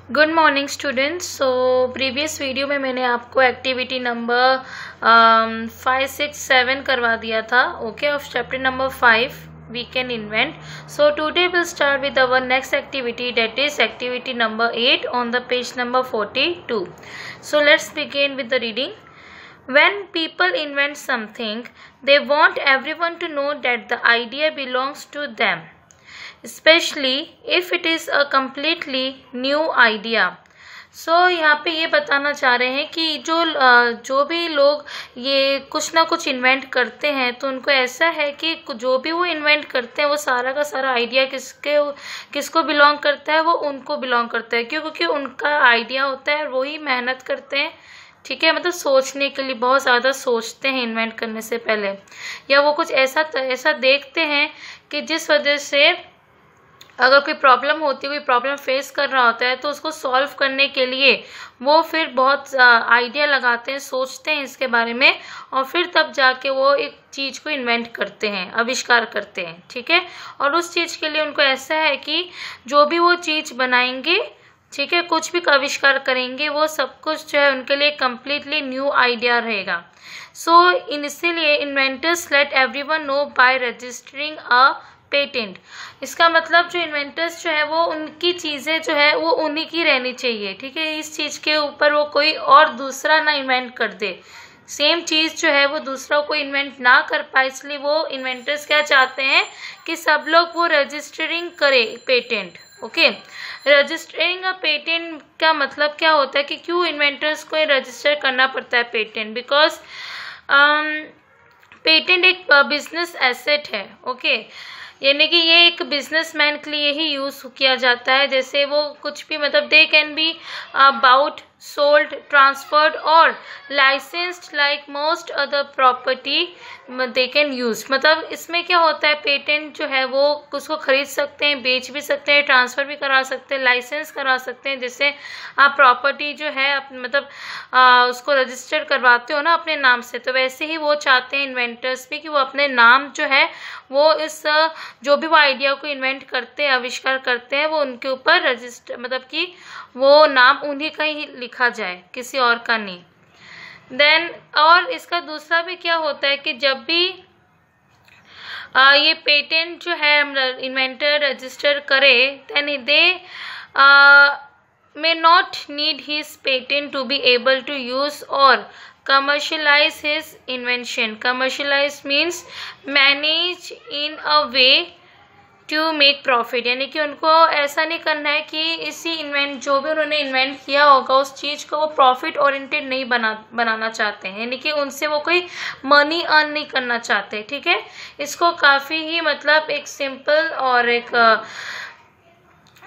Good morning students. So previous video में मैंने आपको एक्टिविटी नंबर 5, 6, 7 करवा दिया था, okay, of chapter number 5 we can invent. So today we'll start with our next activity, that is activity number 8 on the page number 42. So let's begin with the reading. When people invent something, they want everyone to know that the idea belongs to them, especially if it is a completely new idea. सो यहाँ पे ये बताना चाह रहे हैं कि जो भी लोग ये कुछ ना कुछ इन्वेंट करते हैं, तो उनको ऐसा है कि जो भी वो इन्वेंट करते हैं वो सारा का सारा आइडिया किसको बिलोंग करता है, वो उनको बिलोंग करता है। क्योंकि उनका आइडिया होता है, वही मेहनत करते हैं, ठीक है, मतलब सोचने के लिए बहुत ज़्यादा सोचते हैं इन्वेंट करने से पहले, या वो कुछ ऐसा देखते हैं कि जिस वजह से अगर कोई प्रॉब्लम होती है, कोई प्रॉब्लम फेस कर रहा होता है, तो उसको सॉल्व करने के लिए वो फिर बहुत आइडिया लगाते हैं, सोचते हैं इसके बारे में, और फिर तब जाके वो एक चीज़ को इन्वेंट करते हैं, आविष्कार करते हैं, ठीक है। और उस चीज़ के लिए उनको ऐसा है कि जो भी वो चीज़ बनाएंगे, ठीक है, कुछ भी आविष्कार करेंगे, वो सब कुछ जो है उनके लिए कम्प्लीटली न्यू आइडिया रहेगा। सो इसीलिए inventors let everyone know by registering a patent. इसका मतलब जो इन्वेंटर्स जो है वो उनकी चीज़ें जो है वो उन्हीं की रहनी चाहिए, ठीक है। इस चीज़ के ऊपर वो कोई और दूसरा ना इन्वेंट कर दे, सेम चीज़ जो है वो दूसरा कोई इन्वेंट ना कर पाए, इसलिए वो इन्वेंटर्स क्या चाहते हैं कि सब लोग वो रजिस्टरिंग करे patent, okay. Registering a patent का मतलब क्या होता है कि क्यों इन्वेंटर्स को रजिस्टर करना पड़ता है पेटेंट, बिकॉज पेटेंट एक बिजनेस एसेट है, ओके। यानी कि ये एक बिजनेसमैन के लिए ही यूज़ किया जाता है। जैसे वो कुछ भी, मतलब they can be bought, sold, transferred और licensed like most other property they can use. मतलब इसमें क्या होता है, पेटेंट जो है वो उसको खरीद सकते हैं, बेच भी सकते हैं, ट्रांसफ़र भी करा सकते हैं, लाइसेंस करा सकते हैं। जैसे आप प्रॉपर्टी जो है मतलब उसको रजिस्टर करवाते हो ना अपने नाम से, तो वैसे ही वो चाहते हैं इन्वेंटर्स भी कि वो अपने नाम जो है वो इस जो भी वो आइडिया को इन्वेंट करते हैं, आविष्कार करते हैं, वो उनके ऊपर रजिस्टर, मतलब कि वो नाम उन्हीं का ही लिखा जाए, किसी और का नहीं। देन और इसका दूसरा भी क्या होता है कि जब भी ये पेटेंट जो है इन्वेंटर रजिस्टर करे, then they may not need his patent to be able to use or commercialize his invention. Commercialize means manage in a way to make profit। यानी कि उनको ऐसा नहीं करना है कि जो भी उन्होंने इन्वेंट किया होगा उस चीज़ को वो प्रॉफिट ओरिएंटेड नहीं बनाना चाहते हैं, यानी कि उनसे वो कोई मनी अर्न नहीं करना चाहते, ठीक है। इसको काफ़ी ही मतलब एक सिंपल और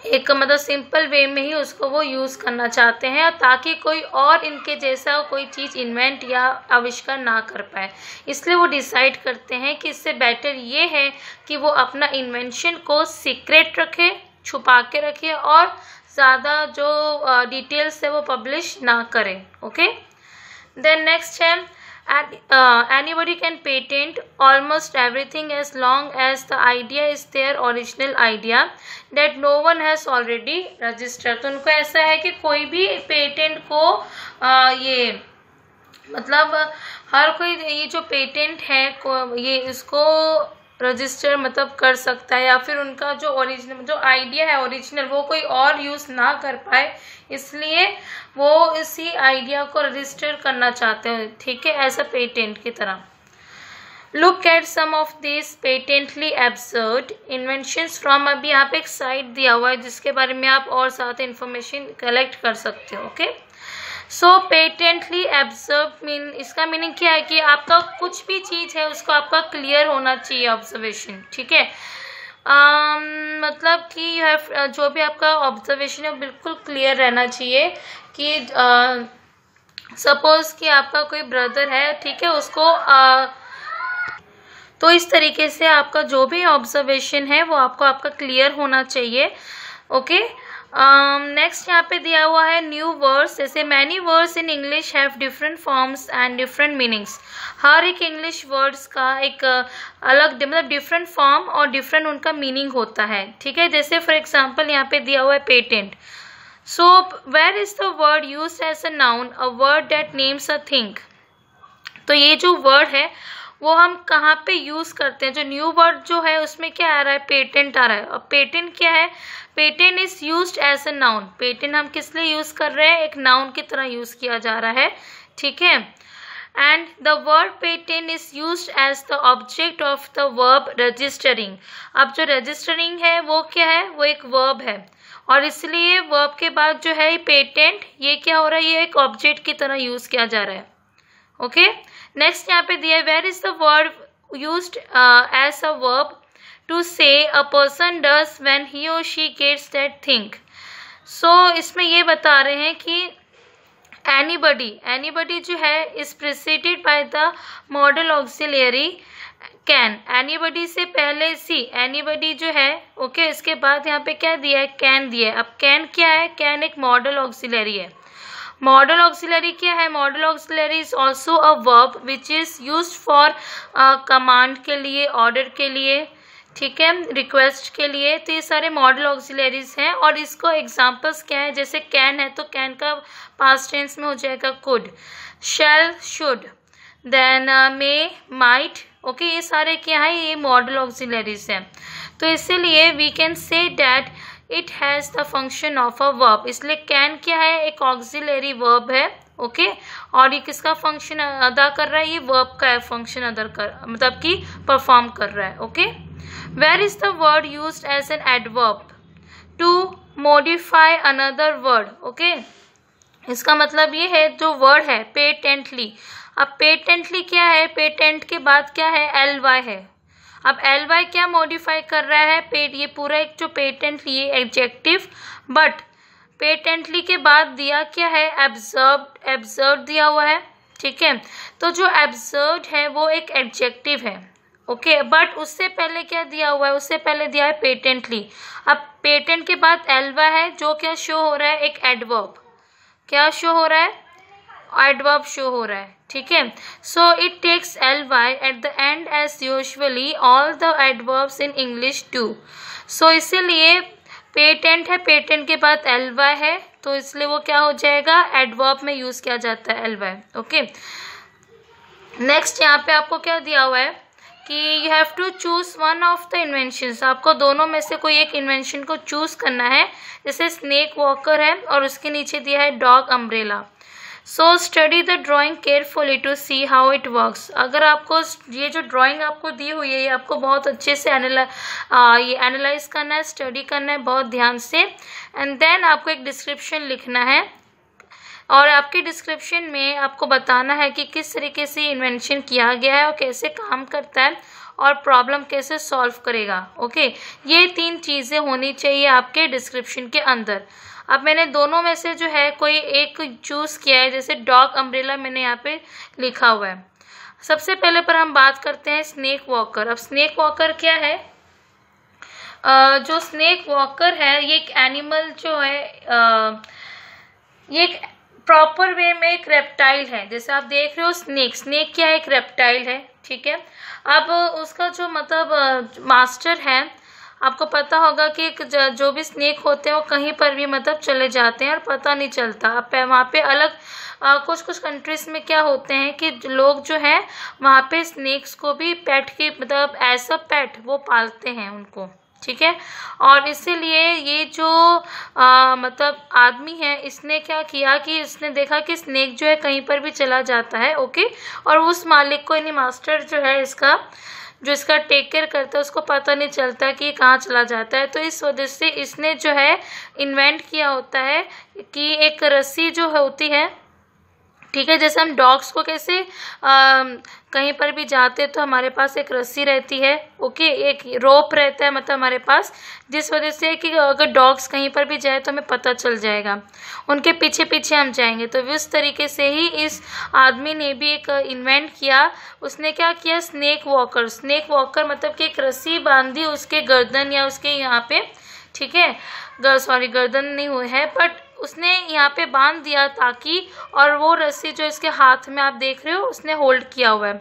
एक मतलब सिंपल वे में ही उसको वो यूज़ करना चाहते हैं, ताकि कोई और इनके जैसा कोई चीज़ इन्वेंट या आविष्कार ना कर पाए। इसलिए वो डिसाइड करते हैं कि इससे बेटर ये है कि वो अपना इन्वेंशन को सीक्रेट रखे, छुपा के रखे, और ज़्यादा जो डिटेल्स है वो पब्लिश ना करें, ओके। देन नेक्स्ट है anybody can patent almost everything as long as the idea is their original idea that no one has already registered। तो उनको ऐसा है कि कोई भी पेटेंट को ये मतलब हर कोई ये जो पेटेंट है ये इसको रजिस्टर मतलब कर सकता है, या फिर उनका जो ओरिजिनल जो आइडिया है ओरिजिनल वो कोई और यूज़ ना कर पाए, इसलिए वो इसी आइडिया को रजिस्टर करना चाहते हैं, ठीक है, ऐसा पेटेंट की तरह। Look at some of this patently absurd inventions from, अभी यहाँ पे एक साइट दिया हुआ है जिसके बारे में आप और साथ इंफॉर्मेशन कलेक्ट कर सकते हो, ओके। सो पेटेंटली एब्जर्व इसका मीनिंग क्या है कि आपका कुछ भी चीज़ है उसको आपका क्लियर होना चाहिए ऑब्जर्वेशन, ठीक है। मतलब कि यू हैव जो भी आपका ऑब्जर्वेशन है बिल्कुल क्लियर रहना चाहिए कि सपोज कि आपका कोई ब्रदर है, ठीक है, उसको तो इस तरीके से आपका जो भी ऑब्जर्वेशन है वो आपका क्लियर होना चाहिए, ओके। नेक्स्ट यहाँ पे दिया हुआ है न्यू वर्ड्स। जैसे many words in English have different forms and different meanings. हर एक इंग्लिश वर्ड्स का एक अलग मतलब डिफरेंट फॉर्म और डिफरेंट उनका मीनिंग होता है, ठीक है। जैसे फॉर एग्जांपल यहाँ पे दिया हुआ है patent, so where is the word used as a noun, a word that names a thing. तो ये जो वर्ड है वो हम कहाँ पे यूज़ करते हैं? जो न्यू वर्ड जो है उसमें क्या आ रहा है? पेटेंट आ रहा है। और पेटेंट क्या है? Patent is used as a noun. Patent हम किस लिए यूज़ कर रहे हैं? एक नाउन की तरह यूज़ किया जा रहा है, ठीक है। And the word patent is used as the object of the verb registering. अब जो रजिस्टरिंग है वो क्या है? वो एक वर्ब है, और इसलिए वर्ब के बाद जो है पेटेंट, ये क्या हो रहा है? ये एक ऑब्जेक्ट की तरह यूज़ किया जा रहा है, ओके। नेक्स्ट यहाँ पे दिया है where is the word used as a verb to say a person does when he और she gets that thing. So इसमें ये बता रहे हैं कि एनीबडी जो है is preceded by the modal auxiliary can. Anybody से पहले सी, एनीबडी जो है, ओके, इसके बाद यहाँ पे क्या दिया है? कैन दिया है। अब कैन क्या है? कैन एक मॉडल ऑक्सिलरी है। मॉडल ऑक्सिलरी क्या है? Model auxiliary is also a verb which is used for command के लिए, ऑर्डर के लिए, ठीक है, रिक्वेस्ट के लिए। तो ये सारे मॉडल ऑक्सिलरीज हैं, और इसको एग्जांपल्स क्या है? जैसे कैन है तो कैन का पास्ट टेंस में हो जाएगा could, shall, should, then may, might, okay. ये सारे क्या है? ये मॉडल ऑक्सिलरीज हैं। तो इसीलिए we can say that it has the function of a verb. इसलिए कैन क्या है? एक ऑक्सिलरी वर्ब है, ओके, और ये किसका फंक्शन अदा कर रहा है? ये वर्ब का फंक्शन अदा कर, मतलब कि परफॉर्म कर रहा है, okay. Where is the word used as an adverb to modify another word, okay. इसका मतलब ये है जो वर्ड है पेटेंटली। अब पेटेंटली क्या है? पेटेंट के बाद क्या है? एल वाई है। अब एल वाई क्या मॉडिफाई कर रहा है? ये पूरा एक जो पेटेंटली है एडजेक्टिव, बट पेटेंटली के बाद दिया क्या है? एब्जर्व्ड, एब्जर्व्ड दिया हुआ है, ठीक है। तो जो एब्जर्व्ड है वो एक एडजेक्टिव है, ओके, बट उससे पहले क्या दिया हुआ है? उससे पहले दिया है पेटेंटली। अब पेटेंट के बाद एल वाई है, जो क्या शो हो रहा है? एक एडवर्ब। क्या शो हो रहा है? एडवर्ब शो हो रहा है, ठीक है। So it takes L Y at the end as usually all the adverbs in English too. So इसीलिए पेटेंट है, पेटेंट के बाद एल वाई है, तो इसलिए वो क्या हो जाएगा? एडवर्ब में यूज़ किया जाता है एल वाई, ओके। नेक्स्ट यहाँ पे आपको क्या दिया हुआ है कि you have to choose one of the inventions. आपको दोनों में से कोई एक इन्वेंशन को चूज़ करना है। जैसे स्नेक वॉकर है और उसके नीचे दिया है dog umbrella. So study the drawing carefully to see how it works. अगर आपको ये जो ड्राइंग आपको दी हुई है ये आपको बहुत अच्छे से एनालाइज करना है, स्टडी करना है बहुत ध्यान से, एंड देन आपको एक डिस्क्रिप्शन लिखना है, और आपके डिस्क्रिप्शन में आपको बताना है कि किस तरीके से इन्वेंशन किया गया है और कैसे काम करता है और प्रॉब्लम कैसे सॉल्व करेगा, ओके। ये 3 चीज़ें होनी चाहिए आपके डिस्क्रिप्शन के अंदर। अब मैंने दोनों में से जो है कोई एक चूज़ किया है, जैसे डॉग अम्ब्रेला मैंने यहाँ पे लिखा हुआ है। सबसे पहले पर हम बात करते हैं स्नेक वॉकर। अब स्नेक वॉकर क्या है? जो स्नेक वॉकर है ये एक एनिमल जो है, ये एक प्रॉपर वे में एक रेप्टाइल है। जैसे आप देख रहे हो स्नेक क्या है? एक रेप्टाइल है, ठीक है। अब उसका जो मतलब मास्टर है, आपको पता होगा कि जो भी स्नेक होते हैं वो कहीं पर भी मतलब चले जाते हैं और पता नहीं चलता। अब वहाँ पे अलग कुछ कंट्रीज़ में क्या होते हैं कि लोग जो हैं वहाँ पे स्नेक्स को भी पेट की मतलब एज अ पेट वो पालते हैं उनको, ठीक है। और इसीलिए ये जो मतलब आदमी है इसने क्या किया कि इसने देखा कि स्नेक जो है कहीं पर भी चला जाता है, ओके, और उस मालिक को यानी मास्टर जो है इसका जो इसका टेक केयर करता है उसको पता नहीं चलता कि ये कहाँ चला जाता है। तो इस वजह से इसने जो है इन्वेंट किया होता है कि एक रस्सी जो होती है, ठीक है, जैसे हम डॉग्स को कैसे कहीं पर भी जाते तो हमारे पास एक रस्सी रहती है, ओके, एक रोप रहता है मतलब हमारे पास, जिस वजह से कि अगर डॉग्स कहीं पर भी जाए तो हमें पता चल जाएगा, उनके पीछे पीछे हम जाएंगे। तो उस तरीके से ही इस आदमी ने भी एक इन्वेंट किया। उसने क्या किया? स्नेक वॉकर मतलब कि एक रस्सी बांधी उसके गर्दन या उसके यहाँ पे, ठीक है, सॉरी गर्दन नहीं हुए है, बट उसने यहाँ पे बांध दिया ताकि, और वो रस्सी जो इसके हाथ में आप देख रहे हो उसने होल्ड किया हुआ है।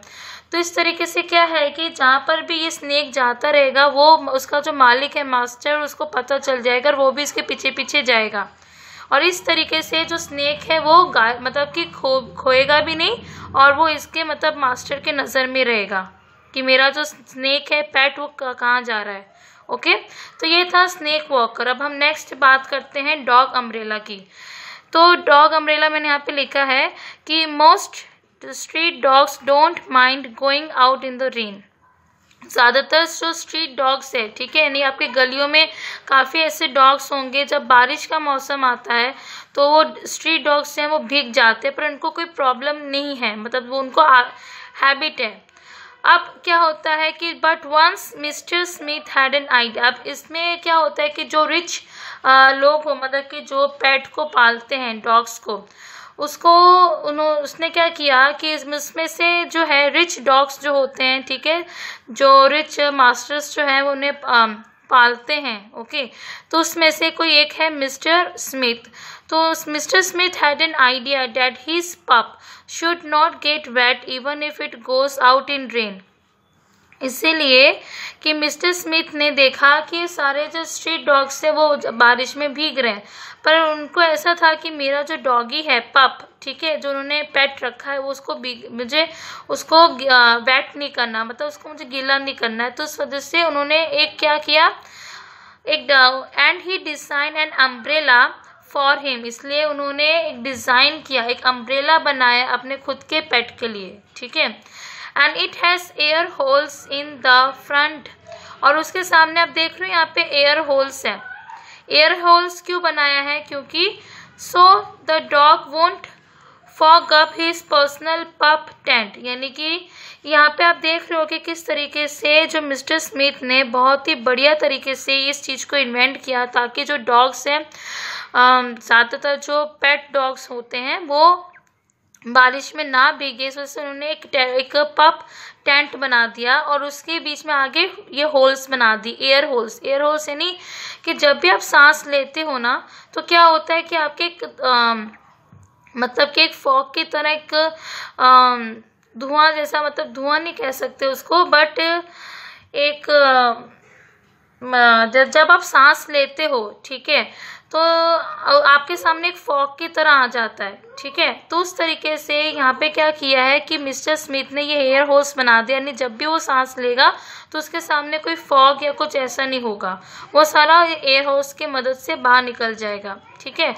तो इस तरीके से क्या है कि जहाँ पर भी ये स्नेक जाता रहेगा वो उसका जो मालिक है मास्टर उसको पता चल जाएगा और वो भी इसके पीछे पीछे जाएगा। और इस तरीके से जो स्नेक है वो मतलब कि खोएगा भी नहीं, और वो इसके मतलब मास्टर के नज़र में रहेगा कि मेरा जो स्नेक है पेट वो कहाँ जा रहा है। ओके, तो ये था स्नेक वॉकर। अब हम नेक्स्ट बात करते हैं डॉग अम्ब्रेला की। तो डॉग अम्ब्रेला मैंने यहाँ पे लिखा है कि most street dogs don't mind going out in the rain. ज़्यादातर जो स्ट्रीट डॉग्स है, ठीक है, यानी आपकी गलियों में काफ़ी ऐसे डॉग्स होंगे, जब बारिश का मौसम आता है तो वो स्ट्रीट डॉग्स हैं वो भीग जाते हैं, पर उनको कोई प्रॉब्लम नहीं है, मतलब वो उनको हैबिट है। अब क्या होता है कि but once mister Smith had an idea. अब इसमें क्या होता है कि जो रिच लोग हो, मतलब कि जो पेट को पालते हैं डॉग्स को, उसने क्या किया कि इसमें से जो है रिच डॉग्स जो होते हैं, ठीक है, जो रिच मास्टर्स जो हैं वो उन्हें पालते हैं। ओके, तो उसमें से कोई एक है मिस्टर स्मिथ। तो Mister Smith had an idea that his pup should not get wet even if it goes out in rain. इसीलिए कि मिस्टर स्मिथ ने देखा कि सारे जो स्ट्रीट डॉग्स है वो बारिश में भीग रहे हैं, पर उनको ऐसा था कि मेरा जो डॉगी है पप, ठीक है, जो उन्होंने पेट रखा है, वो मुझे उसको वेट नहीं करना, मतलब उसको मुझे गीला नहीं करना है। तो इस वजह से उन्होंने एक क्या किया, and he design an umbrella for him. इसलिए उन्होंने एक डिज़ाइन किया, एक अम्ब्रेला बनाया अपने खुद के पेट के लिए, ठीक है। And it has air holes in the front, और उसके सामने आप देख रहे हो यहाँ पे एयर होल्स है। एयर होल्स क्यों बनाया है, क्योंकि so the dog won't fog up his personal पप टेंट। यानी कि यहाँ पे आप देख रहे हो कि किस तरीके से जो मिस्टर स्मिथ ने बहुत ही बढ़िया तरीके से इस चीज़ को इन्वेंट किया, ताकि जो डॉग्स हैं, ज़्यादातर जो पेट डॉग्स होते हैं वो बारिश में ना भीगे। इस वजह से उन्होंने एक पप टेंट बना दिया, और उसके बीच में आगे ये होल्स बना दी, एयर होल्स। एयर होल्स यानी कि जब भी आप सांस लेते हो ना, तो क्या होता है कि आपके मतलब कि एक फॉग की तरह एक धुआं जैसा, मतलब धुआं नहीं कह सकते उसको, बट एक जब आप सांस लेते हो, ठीक है, तो आपके सामने एक फॉग की तरह आ जाता है, ठीक है। तो उस तरीके से यहाँ पे क्या किया है कि मिस्टर स्मिथ ने ये एयर होल्स बना दिया, यानी जब भी वो सांस लेगा तो उसके सामने कोई फॉग या कुछ ऐसा नहीं होगा, वो सारा एयर होल्स की मदद से बाहर निकल जाएगा, ठीक है।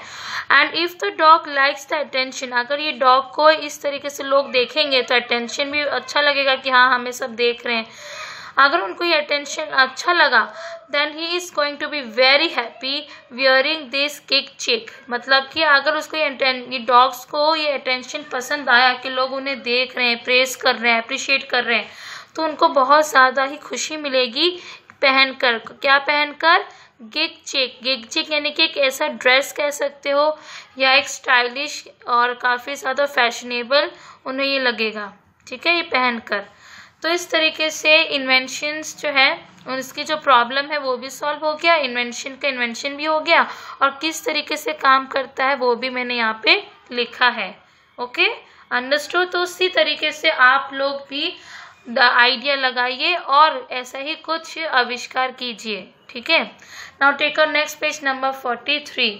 And if the dog likes the attention, अगर ये डॉग को इस तरीके से लोग देखेंगे तो अटेंशन भी अच्छा लगेगा कि हाँ हमें सब देख रहे हैं। अगर उनको ये अटेंशन अच्छा लगा, then he is going to be very happy wearing this kick chick. मतलब कि अगर उसको ये डॉग्स को ये अटेंशन पसंद आया कि लोग उन्हें देख रहे हैं, प्रेस कर रहे हैं, अप्रिशिएट कर रहे हैं, तो उनको बहुत ज़्यादा ही खुशी मिलेगी पहनकर। क्या पहनकर? गिग चिक। गिग चिक यानी कि एक ऐसा ड्रेस कह सकते हो, या एक स्टाइलिश और काफ़ी ज़्यादा फैशनेबल उन्हें ये लगेगा, ठीक है, ये पहनकर। तो इस तरीके से इन्वेंशंस जो है और इसकी जो प्रॉब्लम है वो भी सॉल्व हो गया, इन्वेंशन का इन्वेंशन भी हो गया, और किस तरीके से काम करता है वो भी मैंने यहाँ पे लिखा है। Okay, understood. तो उसी तरीके से आप लोग भी आइडिया लगाइए और ऐसा ही कुछ आविष्कार कीजिए, ठीक है। नाउ टेक और नेक्स्ट पेज नंबर 43।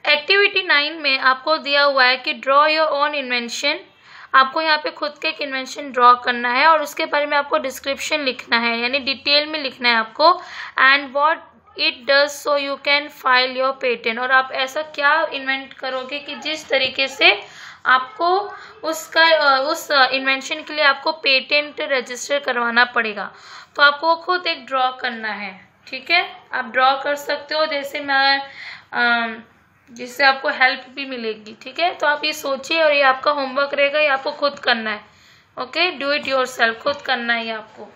एक्टिविटी 9 में आपको दिया हुआ है कि ड्रॉ योर ओन इन्वेंशन। आपको यहाँ पे खुद का एक इन्वेंशन ड्रॉ करना है और उसके बारे में आपको डिस्क्रिप्शन लिखना है, यानी डिटेल में लिखना है आपको, and what it does so you can file your patent. और आप ऐसा क्या इन्वेंट करोगे कि जिस तरीके से आपको उस इन्वेंशन के लिए आपको पेटेंट रजिस्टर करवाना पड़ेगा। तो आपको खुद एक ड्रॉ करना है, ठीक है। आप ड्रॉ कर सकते हो, जैसे मैं जिससे आपको हेल्प भी मिलेगी, ठीक है। तो आप ये सोचिए और ये आपका होमवर्क रहेगा, ये आपको खुद करना है। ओके, डू इट योरसेल्फ, खुद करना है ये आपको।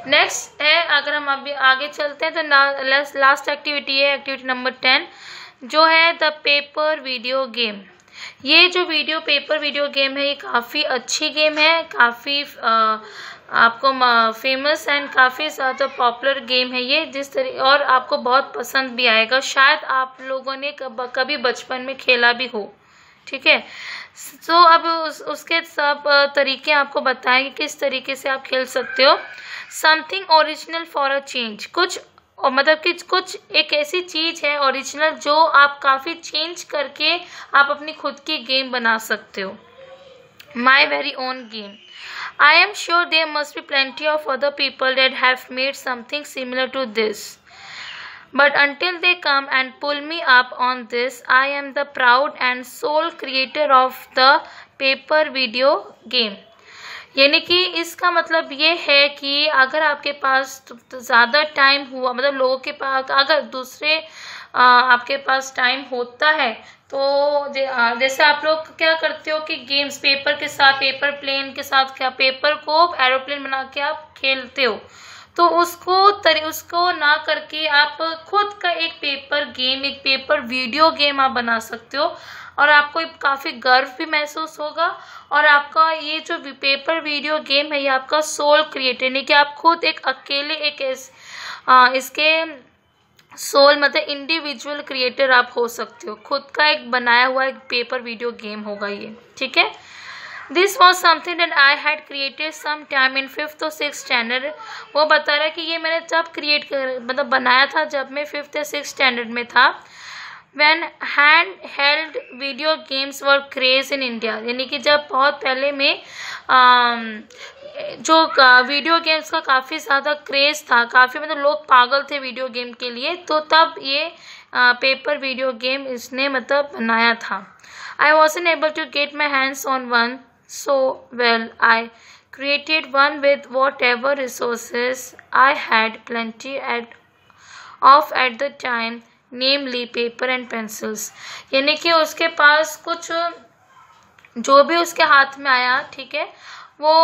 नेक्स्ट है, अगर हम अभी आगे चलते हैं तो लास्ट एक्टिविटी है एक्टिविटी नंबर 10, जो है द पेपर वीडियो गेम। ये जो पेपर वीडियो गेम है, ये काफ़ी अच्छी गेम है, काफ़ी आपको फेमस एंड काफ़ी ज़्यादा पॉपुलर गेम है ये, जिस तरह और आपको बहुत पसंद भी आएगा। शायद आप लोगों ने कभी बचपन में खेला भी हो, ठीक है। सो अब उसके सब तरीके आपको बताएंगे किस तरीके से आप खेल सकते हो। Something original for a change, कुछ और मतलब कि कुछ एक ऐसी चीज़ है ओरिजिनल जो आप काफ़ी चेंज करके आप अपनी खुद की गेम बना सकते हो। My very own game. I am sure there must be plenty of other people that have made something similar to this. But until they come and pull me up on this, I am the proud and sole creator of the paper video game. यानी कि इसका मतलब ये है कि अगर आपके पास ज़्यादा टाइम हुआ, मतलब लोगों के पास अगर दूसरे आपके पास टाइम होता है तो जैसे आप लोग क्या करते हो कि गेम्स पेपर के साथ, पेपर प्लेन के साथ, क्या पेपर को एरोप्लेन बना के आप खेलते हो, तो उसको ना करके आप खुद का एक पेपर गेम, एक पेपर वीडियो गेम आप बना सकते हो और आपको काफ़ी गर्व भी महसूस होगा। और आपका ये जो पेपर वीडियो गेम है ये आपका सोल क्रिएटर, यानी कि आप खुद एक अकेले एक इसके सोल मतलब इंडिविजुअल क्रिएटर आप हो सकते हो, खुद का एक बनाया हुआ एक पेपर वीडियो गेम होगा ये, ठीक है। This was something that I had created some time in 5th और 6th स्टैंडर्ड। वो बता रहा है कि ये मैंने जब मतलब बनाया था जब मैं 5th या 6th स्टैंडर्ड में था। When handheld video games were craze in India, यानी कि जब बहुत पहले में जो वीडियो गेम्स का काफ़ी ज़्यादा क्रेज़ था, काफ़ी मतलब लोग पागल थे वीडियो गेम के लिए, तो तब ये पेपर वीडियो गेम इसने मतलब बनाया था। I wasn't able to get my hands on one, so well I created one with whatever resources I had plenty of at the time, namely paper and pencils. यानी कि उसके पास कुछ जो भी उसके हाथ में आया, ठीक है, वो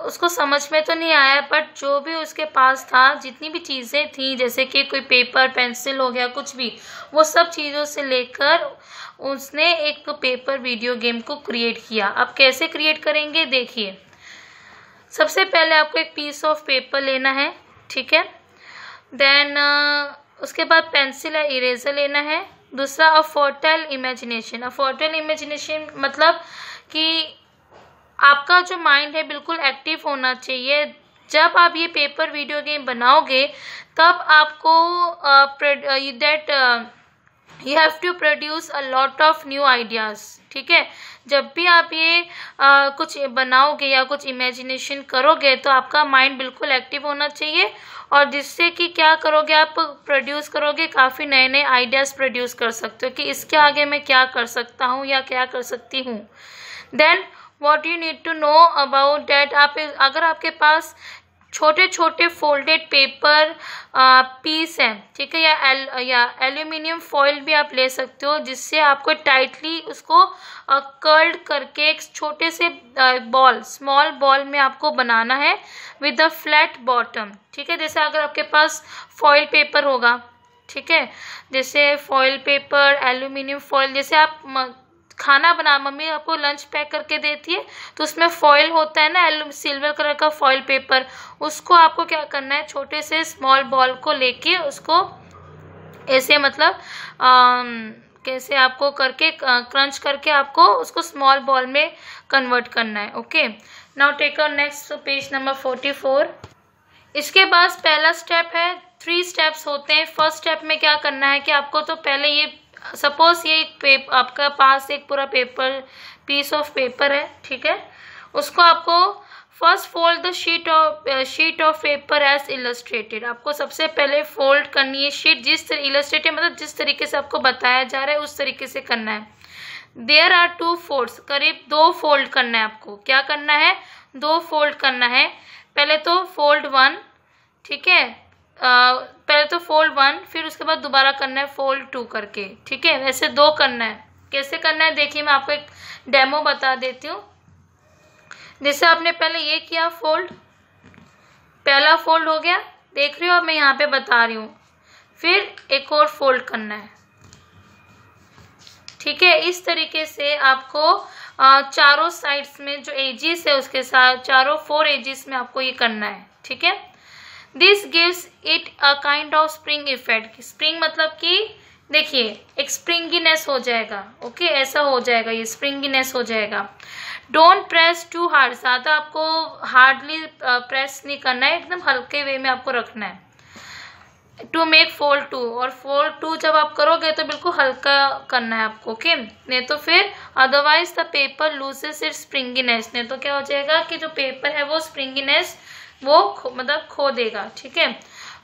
उसको समझ में तो नहीं आया, बट जो भी उसके पास था, जितनी भी चीज़ें थी, जैसे कि कोई पेपर पेंसिल हो गया, कुछ भी, वो सब चीज़ों से लेकर उसने एक पेपर वीडियो गेम को क्रिएट किया। अब कैसे क्रिएट करेंगे देखिए। सबसे पहले आपको एक पीस ऑफ पेपर लेना है, ठीक है, देन उसके बाद पेंसिल या इरेजर लेना है। दूसरा अफर्टाइल इमेजिनेशन। अफर्टाइल इमेजिनेशन मतलब कि आपका जो माइंड है बिल्कुल एक्टिव होना चाहिए। जब आप ये पेपर वीडियो गेम बनाओगे तब आपको you have to produce a lot of new ideas, ठीक है। जब भी आप ये कुछ बनाओगे या कुछ इमेजिनेशन करोगे तो आपका माइंड बिल्कुल एक्टिव होना चाहिए, और जिससे कि क्या करोगे, आप प्रोड्यूस करोगे, काफ़ी नए नए आइडियाज़ प्रोड्यूस कर सकते हो कि इसके आगे मैं क्या कर सकता हूँ या क्या कर सकती हूँ। Then what you need to know about that, आप अगर आपके पास छोटे छोटे फोल्डेड पेपर पीस हैं, ठीक है, या एल्यूमिनियम फॉइल भी आप ले सकते हो, जिससे आपको टाइटली उसको कर्ल्ड करके एक छोटे से स्मॉल बॉल में आपको बनाना है विद अ फ्लैट बॉटम, ठीक है। जैसे अगर आपके पास फॉइल पेपर होगा, ठीक है, जैसे फॉइल पेपर, एल्यूमिनियम फॉइल, जैसे आप खाना बना, मम्मी आपको लंच पैक करके देती है तो उसमें फॉइल होता है ना, सिल्वर कलर का फॉइल पेपर, उसको आपको क्या करना है, छोटे से स्मॉल बॉल को लेके उसको ऐसे मतलब कैसे आपको करके क्रंच करके आपको उसको स्मॉल बॉल में कन्वर्ट करना है। Okay, now take our next page number 44। इसके बाद पहला स्टेप है, 3 स्टेप्स होते हैं। फर्स्ट स्टेप में क्या करना है कि आपको तो पहले ये सपोज ये आपका पास एक पूरा पेपर पीस ऑफ पेपर है, ठीक है, उसको आपको first fold the sheet of paper as illustrated. आपको सबसे पहले फोल्ड करनी है शीट, जिस इलस्ट्रेटेड मतलब जिस तरीके से आपको बताया जा रहा है उस तरीके से करना है। देयर आर 2 फोल्ड्स, करीब 2 फोल्ड करना है आपको। क्या करना है, 2 फोल्ड करना है। पहले तो फोल्ड 1, ठीक है, पहले तो फोल्ड 1, फिर उसके बाद दोबारा करना है फोल्ड 2 करके, ठीक है, वैसे 2 करना है। कैसे करना है देखिए, मैं आपको एक डेमो बता देती हूँ। जैसे आपने पहले ये किया फोल्ड, पहला फोल्ड हो गया, देख रहे हो, अब मैं यहाँ पे बता रही हूँ, फिर एक और फोल्ड करना है, ठीक है। इस तरीके से आपको चारों साइड्स में जो एजिस है उसके साथ चारों 4 एजिस में आपको ये करना है, ठीक है। This gives it a kind of spring effect. Spring मतलब कि देखिए एक स्प्रिंगीनेस हो जाएगा, ओके, ऐसा हो जाएगा, ये स्प्रिंगीनेस हो जाएगा। डोंट प्रेस टू हार्ड, ज़्यादा आपको हार्डली प्रेस नहीं करना है, एकदम हल्के वे में आपको रखना है। टू मेक फोल्ड टू, और फोल्ड टू जब आप करोगे तो बिल्कुल हल्का करना है आपको, ओके। नहीं तो फिर otherwise the paper loses its springiness, नहीं तो क्या हो जाएगा कि जो पेपर है वो स्प्रिंगीनेस वो मतलब खो देगा, ठीक है।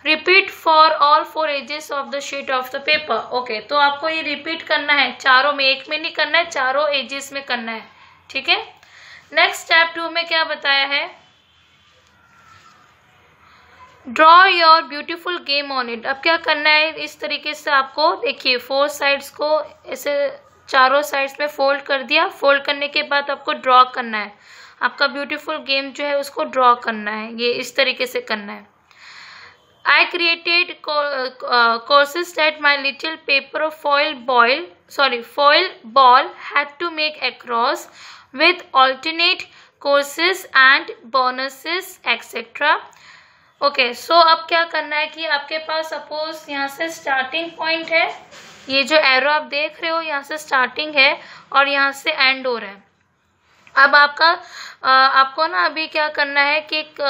Repeat for all 4 edges of the sheet of the paper, okay. तो आपको ये रिपीट करना है चारों में, एक में नहीं करना है, चारों एजेस में करना है, ठीक है। नेक्स्ट स्टेप 2 में क्या बताया है, draw your beautiful game on it. अब क्या करना है, इस तरीके से आपको देखिए 4 साइड्स को ऐसे चारों साइड्स में फोल्ड कर दिया। फोल्ड करने के बाद आपको ड्रॉ करना है, आपका ब्यूटीफुल गेम जो है उसको ड्रॉ करना है, ये इस तरीके से करना है। I created courses that my little paper foil ball had to make across with alternate courses and bonuses etc. Okay, so अब क्या करना है कि आपके पास सपोज यहाँ से स्टार्टिंग पॉइंट है, ये जो एरो आप देख रहे हो यहाँ से स्टार्टिंग है और यहाँ से एंड हो रहा है। अब आपको ना अभी क्या करना है कि एक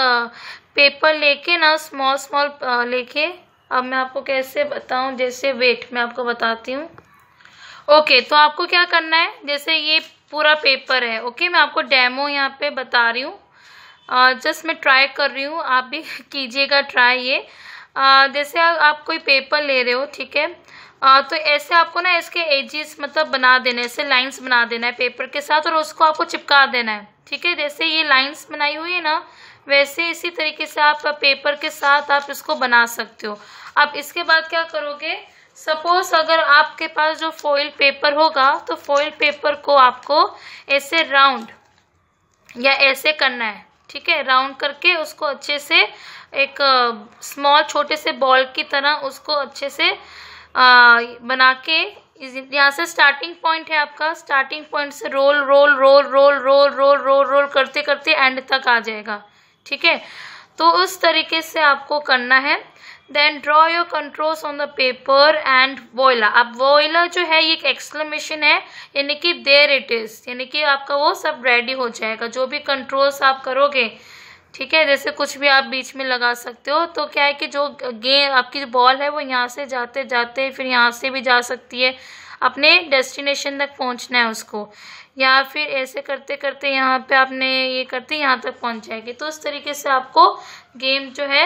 पेपर लेके ना स्मॉल लेके, अब मैं आपको कैसे बताऊं, जैसे वेट मैं आपको बताती हूँ। ओके, तो आपको क्या करना है, जैसे ये पूरा पेपर है, ओके। मैं आपको डेमो यहाँ पे बता रही हूँ, जस्ट मैं ट्राई कर रही हूँ, आप भी कीजिएगा ट्राई ये। जैसे आप कोई पेपर ले रहे हो, ठीक है, तो ऐसे आपको ना इसके एजेस मतलब बना देना है, ऐसे लाइंस बना देना है पेपर के साथ और उसको आपको चिपका देना है, ठीक है। जैसे ये लाइंस बनाई हुई है ना, वैसे इसी तरीके से आप पेपर के साथ आप इसको बना सकते हो। अब इसके बाद क्या करोगे, सपोज अगर आपके पास जो फॉइल पेपर होगा तो फॉइल पेपर को आपको ऐसे राउंड या ऐसे करना है, ठीक है। राउंड करके उसको अच्छे से एक स्मॉल छोटे से बॉल की तरह उसको अच्छे से बना के, यहाँ से स्टार्टिंग पॉइंट है आपका, स्टार्टिंग पॉइंट से roll roll roll roll roll roll roll roll करते करते एंड तक आ जाएगा, ठीक है। तो उस तरीके से आपको करना है। Then draw your controls on the paper and voila. अब वॉइला जो है ये एक एक्सक्लेमेशन है, यानी कि देयर इट इज, यानी कि आपका वो सब रेडी हो जाएगा, जो भी कंट्रोल्स आप करोगे, ठीक है। जैसे कुछ भी आप बीच में लगा सकते हो, तो क्या है कि जो गेम आपकी बॉल है वो यहाँ से जाते जाते फिर यहाँ से भी जा सकती है, अपने डेस्टिनेशन तक पहुँचना है उसको, या फिर ऐसे करते करते यहाँ पे आपने ये करते यहाँ तक पहुँच जाएगी। तो उस तरीके से आपको गेम जो है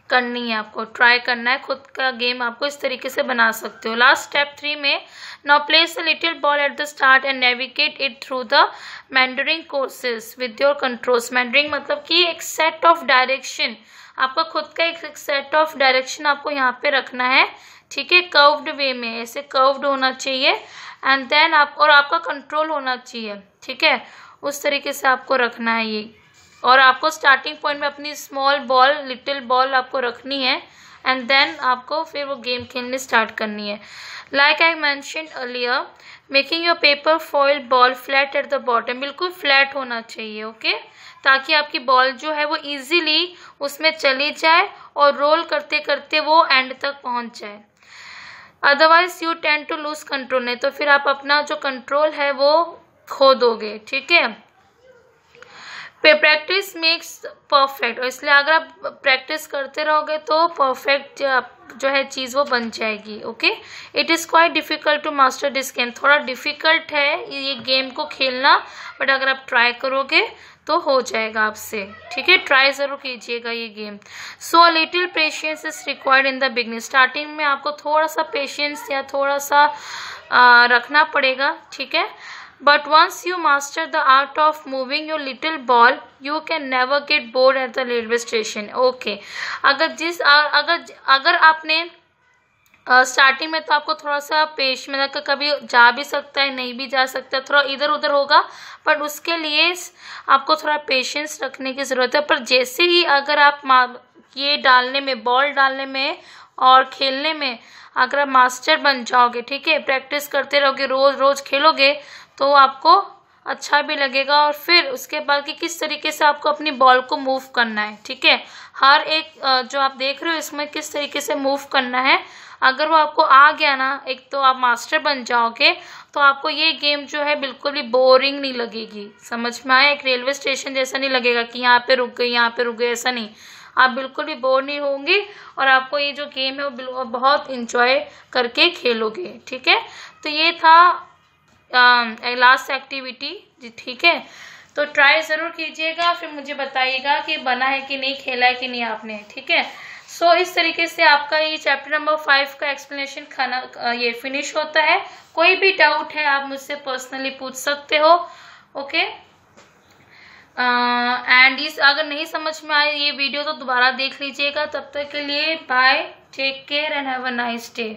करनी है, आपको ट्राई करना है, खुद का गेम आपको इस तरीके से बना सकते हो। लास्ट स्टेप 3 में, now place a little ball at the start and navigate it through the meandering courses with your controls. Meandering मतलब कि एक सेट ऑफ डायरेक्शन, आपका खुद का एक सेट ऑफ डायरेक्शन आपको यहाँ पे रखना है, ठीक है। कर्व्ड वे में, ऐसे कर्व्ड होना चाहिए, एंड देन आपका कंट्रोल होना चाहिए, ठीक है। उस तरीके से आपको रखना है ये, और आपको स्टार्टिंग पॉइंट में अपनी स्मॉल बॉल, लिटिल बॉल आपको रखनी है, एंड देन आपको फिर वो गेम खेलने स्टार्ट करनी है। Like I mentioned earlier, making your paper foil ball flat at the bottom, बिल्कुल फ्लैट होना चाहिए, ओके, ताकि आपकी बॉल जो है वो इजीली उसमें चली जाए और रोल करते करते वो एंड तक पहुंच जाए। Otherwise you tend to lose control, नहीं तो फिर आप अपना जो कंट्रोल है वो खो दोगे, ठीक है। प्रैक्टिस मेक्स परफेक्ट, और इसलिए अगर आप प्रैक्टिस करते रहोगे तो परफेक्ट जो है चीज़ वो बन जाएगी, okay. It is quite difficult to master this game, थोड़ा डिफ़िकल्ट है ये गेम को खेलना, बट अगर आप ट्राई करोगे तो हो जाएगा आपसे, ठीक है। ट्राई ज़रूर कीजिएगा ये game. So little patience is required in the beginning, starting में आपको थोड़ा सा पेशेंस या थोड़ा सा रखना पड़ेगा, ठीक है। But once you master the art of moving your little ball, you can never get bored at the railway station. Okay. अगर आपने स्टार्टिंग में तो आपको थोड़ा सा मतलब कभी जा भी सकता है, नहीं भी जा सकता, थोड़ा इधर उधर होगा, पर उसके लिए आपको थोड़ा पेशेंस रखने की ज़रूरत है। पर जैसे ही अगर आप ये डालने में, बॉल डालने में और खेलने में अगर आप मास्टर बन जाओगे, ठीक है, प्रैक्टिस करते रहोगे, रोज़ रोज़ खेलोगे, तो आपको अच्छा भी लगेगा। और फिर उसके बाद कि किस तरीके से आपको अपनी बॉल को मूव करना है, ठीक है। हर एक जो आप देख रहे हो इसमें किस तरीके से मूव करना है, अगर वो आपको आ गया ना, एक तो आप मास्टर बन जाओगे, तो आपको ये गेम जो है बिल्कुल भी बोरिंग नहीं लगेगी। समझ में आया? एक रेलवे स्टेशन जैसा नहीं लगेगा कि यहाँ पे रुक गई, यहाँ पे रुक गई, ऐसा नहीं। आप बिल्कुल भी बोर नहीं होंगे और आपको ये जो गेम है वो बहुत इंजॉय करके खेलोगे। ठीक है, तो ये था लास्ट एक्टिविटी जी। ठीक है, तो ट्राई ज़रूर कीजिएगा, फिर मुझे बताइएगा कि बना है कि नहीं, खेला है कि नहीं आपने। ठीक है, सो इस तरीके से आपका ये चैप्टर नंबर 5 का एक्सप्लेनेशन ये फिनिश होता है। कोई भी डाउट है आप मुझसे पर्सनली पूछ सकते हो। ओके, एंड इस अगर नहीं समझ में आए ये वीडियो तो दोबारा देख लीजिएगा। तब तक के लिए bye, take care and have a nice day.